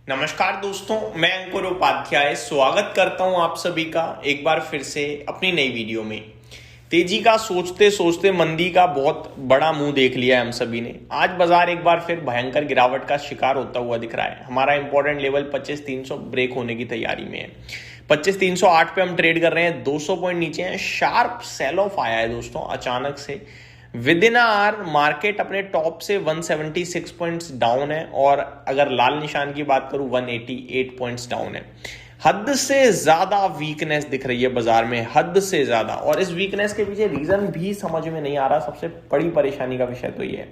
नमस्कार दोस्तों, मैं अंकुर उपाध्याय स्वागत करता हूं आप सभी का एक बार फिर से अपनी नई वीडियो में। तेजी का सोचते सोचते मंदी का बहुत बड़ा मुंह देख लिया है हम सभी ने। आज बाजार एक बार फिर भयंकर गिरावट का शिकार होता हुआ दिख रहा है। हमारा इंपॉर्टेंट लेवल 25,300 ब्रेक होने की तैयारी में है। 25,308 पे हम ट्रेड कर रहे हैं, 200 पॉइंट नीचे हैं। शार्प सेल ऑफ आया है दोस्तों अचानक से। विद इन आवर मार्केट अपने टॉप से 176 पॉइंट्स डाउन है और अगर लाल निशान की बात करूं 188 पॉइंट्स डाउन है। हद से ज्यादा वीकनेस दिख रही है बाजार में, हद से ज्यादा। और इस वीकनेस के पीछे रीजन भी समझ में नहीं आ रहा। सबसे बड़ी परेशानी का विषय तो ये है।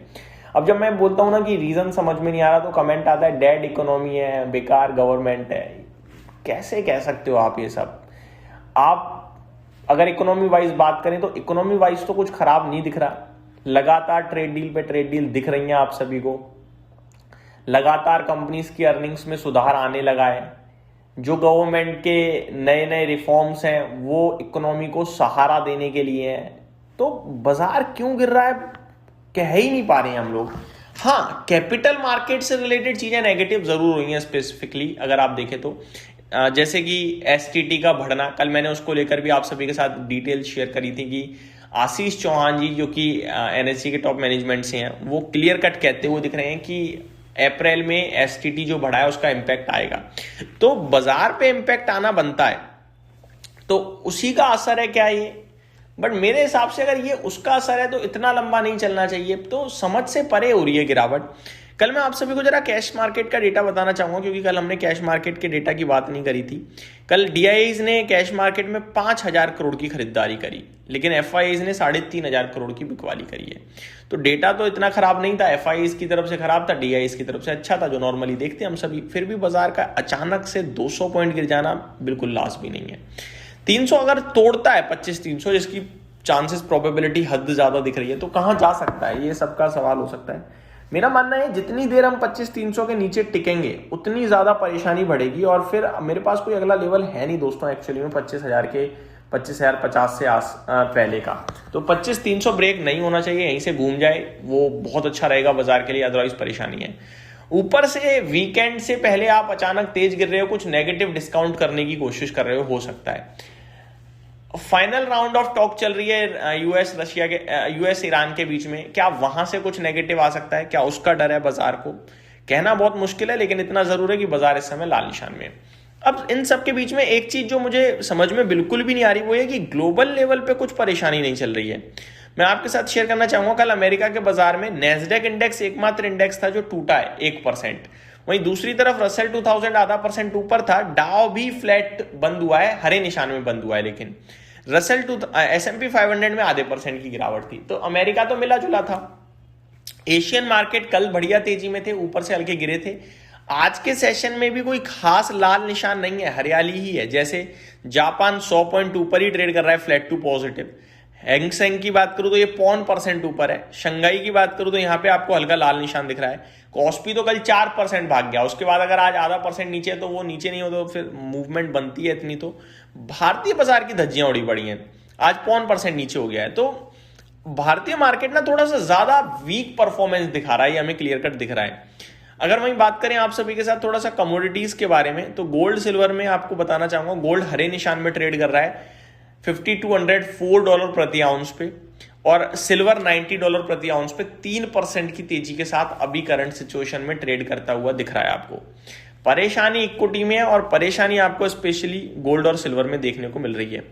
अब जब मैं बोलता हूं ना कि रीजन समझ में नहीं आ रहा तो कमेंट आता है डेड इकोनॉमी है, बेकार गवर्नमेंट है। कैसे कह सकते हो आप ये सब? आप अगर इकोनॉमी वाइज बात करें तो इकोनॉमी वाइज तो कुछ खराब नहीं दिख रहा। लगातार ट्रेड डील पे ट्रेड डील दिख रही हैं आप सभी को। लगातार कंपनीज की अर्निंग्स में सुधार आने लगा है। जो गवर्नमेंट के नए नए रिफॉर्म्स हैं वो इकोनॉमी को सहारा देने के लिए हैं। तो बाजार क्यों गिर रहा है कह ही नहीं पा रहे हैं हम लोग। हाँ, कैपिटल मार्केट से रिलेटेड चीजें नेगेटिव जरूर हुई हैं स्पेसिफिकली अगर आप देखें तो। जैसे कि एसटीटी का बढ़ना, कल मैंने उसको लेकर भी आप सभी के साथ डिटेल शेयर करी थी कि आशीष चौहान जी जो कि एनएससी के टॉप मैनेजमेंट से हैं, वो क्लियर कट कहते हुए दिख रहे हैं कि अप्रैल में एसटीटी जो बढ़ा है उसका इंपैक्ट आएगा। तो बाजार पे इंपैक्ट आना बनता है, तो उसी का असर है क्या ये? बट मेरे हिसाब से अगर ये उसका असर है तो इतना लंबा नहीं चलना चाहिए। तो समझ से परे हो रही है गिरावट। कल मैं आप सभी को जरा कैश मार्केट का डेटा बताना चाहूंगा क्योंकि कल हमने कैश मार्केट के डेटा की बात नहीं करी थी। कल डीआईज ने कैश मार्केट में 5,000 करोड़ की खरीदारी करी, लेकिन एफआईज ने 3,500 करोड़ की बिकवाली करी है। तो डेटा तो इतना खराब नहीं था, एफआईज की तरफ से खराब था, डीआईज की तरफ से अच्छा था, जो नॉर्मली देखते हैं हम सभी। फिर भी बाजार का अचानक से 200 पॉइंट गिर जाना बिल्कुल लास्ट भी नहीं है। 300 अगर तोड़ता है 25,300, जिसकी चांसेस प्रोबेबिलिटी हद ज्यादा दिख रही है, तो कहां जा सकता है ये सबका सवाल हो सकता है। मेरा मानना है जितनी देर हम 25,300 के नीचे टिकेंगे उतनी ज्यादा परेशानी बढ़ेगी। और फिर मेरे पास कोई अगला लेवल है नहीं दोस्तों एक्चुअली में 25,050 से पहले का। तो 25,300 ब्रेक नहीं होना चाहिए, यहीं से घूम जाए वो बहुत अच्छा रहेगा बाजार के लिए, अदरवाइज परेशानी है। ऊपर से वीकेंड से पहले आप अचानक तेज गिर रहे हो, कुछ नेगेटिव डिस्काउंट करने की कोशिश कर रहे हो सकता है। फाइनल राउंड ऑफ टॉक चल रही है यूएस ईरान के बीच में, क्या वहां से कुछ नेगेटिव आ सकता है? क्या उसका डर है बाजार को? कहना बहुत मुश्किल है, लेकिन इतना जरूर है कि बाजार इस समय लाल निशान में। अब इन सब के बीच में एक चीज जो मुझे समझ में बिल्कुल भी नहीं आ रही वो है कि ग्लोबल लेवल पे कुछ परेशानी नहीं चल रही है। मैं आपके साथ शेयर करना चाहूंगा, कल अमेरिका के बाजार में नेस्डेक इंडेक्स एकमात्र इंडेक्स था जो टूटा है 1%। वहीं दूसरी तरफ रसेल 2000 0.5% ऊपर था। डाउ भी फ्लैट बंद हुआ है, हरे निशान में बंद हुआ है, लेकिन रसेल S&P 500 में 0.5% की गिरावट थी। तो अमेरिका तो मिला जुला था। एशियन मार्केट कल बढ़िया तेजी में थे, ऊपर से हल्के गिरे थे। आज के सेशन में भी कोई खास लाल निशान नहीं है, हरियाली ही है। जैसे जापान 100 पॉइंट ऊपर ही ट्रेड कर रहा है, फ्लैट टू पॉजिटिव। हैंगसेंग की बात करूं तो ये 0.5% ऊपर है। शंघाई की बात करूं तो यहां पे आपको हल्का लाल निशान दिख रहा है। कॉस्पी तो कल 4% भाग गया, उसके बाद अगर आज 0.5% नीचे है तो वो नीचे नहीं हो तो फिर मूवमेंट बनती है इतनी। तो भारतीय बाजार की धज्जियां उड़ी पड़ी हैं, आज 0.5% नीचे हो गया है। तो भारतीय मार्केट ना थोड़ा सा ज्यादा वीक परफॉर्मेंस दिखा रहा है, ये हमें क्लियर कट दिख रहा है। अगर वहीं बात करें आप सभी के साथ थोड़ा सा कमोडिटीज के बारे में, तो गोल्ड सिल्वर में आपको बताना चाहूंगा, गोल्ड हरे निशान में ट्रेड कर रहा है $5,204 प्रति आउंस पे, और सिल्वर $90 प्रति आउंस पे 3% की तेजी के साथ अभी करंट सिचुएशन में ट्रेड करता हुआ दिख रहा है आपको। परेशानी इक्विटी में है और परेशानी आपको स्पेशली गोल्ड और सिल्वर में देखने को मिल रही है।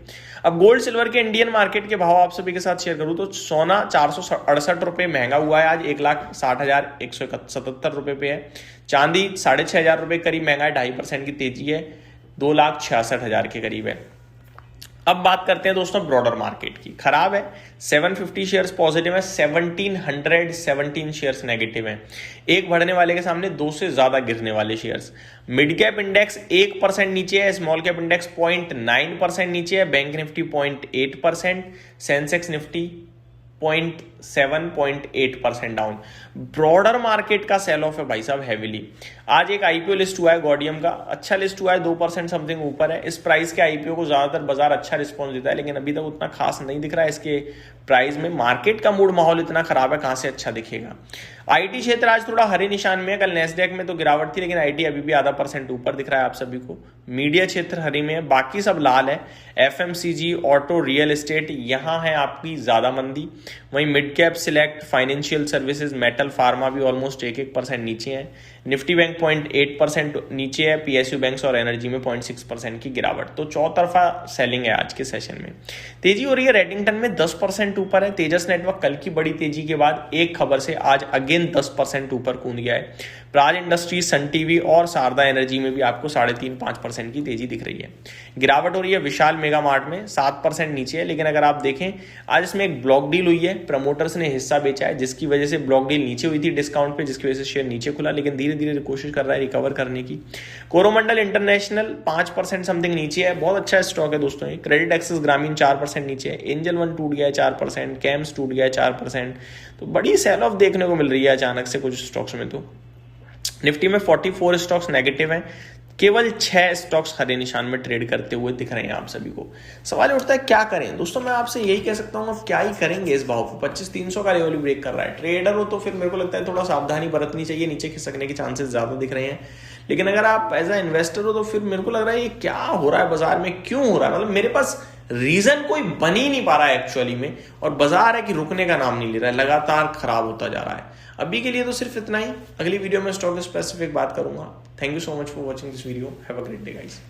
अब गोल्ड सिल्वर के इंडियन मार्केट के भाव आप सभी के साथ शेयर करूं तो सोना 468 रुपए महंगा हुआ है, आज 1,60,177 रुपए पे है। चांदी 6,500 रुपए करीब महंगा है, 2.5% की तेजी है, 2,66,000 के करीब है। अब बात करते हैं दोस्तों ब्रॉडर मार्केट की। खराब है, 750 शेयर्स पॉजिटिव है, 1717 शेयर्स नेगेटिव हैं। एक बढ़ने वाले के सामने दो से ज्यादा गिरने वाले शेयर्स। मिड कैप इंडेक्स 1% नीचे है, स्मॉल कैप इंडेक्स 0.9% नीचे है, bank Nifty 0.8%, Sensex Nifty 7.8% down. Broader market का सेल ऑफ है भाई साहब हेविली। आज एक आईपीओ लिस्ट हुआ है गॉडियम का, अच्छा लिस्ट हुआ है, 2% समथिंग ऊपर है। इस प्राइस के आईपीओ को ज्यादातर बाजार अच्छा रिस्पॉन्स देता है, लेकिन अभी तक उतना खास नहीं दिख रहा है इसके प्राइस में। मार्केट का मूड माहौल इतना खराब है, कहां से अच्छा दिखेगा। आईटी क्षेत्र आज थोड़ा हरे निशान में है, कल नेस्डैक में तो गिरावट थी, लेकिन आईटी अभी भी ½ % ऊपर दिख रहा है आप सभी को। मीडिया क्षेत्र हरी में है, बाकी सब लाल है। एफएमसीजी, ऑटो, रियल एस्टेट, यहां है आपकी ज्यादा मंदी। वहीं mid cap, select, financial services, metal, pharma भी ऑलमोस्ट 1-1% नीचे है। निफ्टी बैंक 0.8% नीचे है। पीएसयू बैंक्स और एनर्जी में 0.6% की गिरावट। तो चौतरफा सेलिंग है आज के सेशन में। तेजी हो रही है रेडिंगटन में 10% ऊपर है। तेजस नेटवर्क कल की बड़ी तेजी के बाद एक खबर से आज अगेन 10% ऊपर कूद गया है। प्राज इंडस्ट्रीज, सन टीवी और शारदा एनर्जी में भी आपको 3.5-5% की तेजी दिख रही है। गिरावट हो रही है विशाल मेगा मार्ट में, 7% नीचे है। लेकिन अगर आप देखें आज इसमें एक ब्लॉक डील हुई है, प्रमोटर्स ने हिस्सा बेचा है, जिसकी वजह से ब्लॉक डील नीचे हुई थी डिस्काउंट पे, जिसकी वजह से शेयर नीचे खुला, लेकिन धीरे धीरे कोशिश कर रहा है रिकवर करने की। कोरोमंडल इंटरनेशनल 5% समथिंग नीचे है, बहुत अच्छा स्टॉक है दोस्तों ये। क्रेडिट एक्सेस ग्रामीण 4% नीचे है। एंजल वन टूट गया है 4%, कैम्स टूट गया है 4%। तो बड़ी सेल ऑफ देखने को मिल रही है अचानक से कुछ स्टॉक्स में। तो निफ्टी में 44 स्टॉक्स नेगेटिव हैं, केवल 6 स्टॉक्स हरे निशान में ट्रेड करते हुए दिख रहे हैं आप सभी को। सवाल उठता है क्या करें दोस्तों, मैं आपसे यही कह सकता हूँ अब क्या ही करेंगे इस भाव को। 25,300 का लेवल ब्रेक कर रहा है। ट्रेडर हो तो फिर मेरे को लगता है थोड़ा सावधानी बरतनी चाहिए, नीचे खिसकने के चांसेस ज्यादा दिख रहे हैं। लेकिन अगर आप एज अ इन्वेस्टर हो तो फिर मेरे को लग रहा है ये क्या हो रहा है बाजार में, क्यों हो रहा है, मतलब मेरे पास रीजन कोई बन ही नहीं पा रहा है एक्चुअली में। और बाजार है कि रुकने का नाम नहीं ले रहा है, लगातार खराब होता जा रहा है। अभी के लिए तो सिर्फ इतना ही, अगली वीडियो में स्टॉक स्पेसिफिक बात करूंगा। Thank you so much for watching this video. Have a great day guys.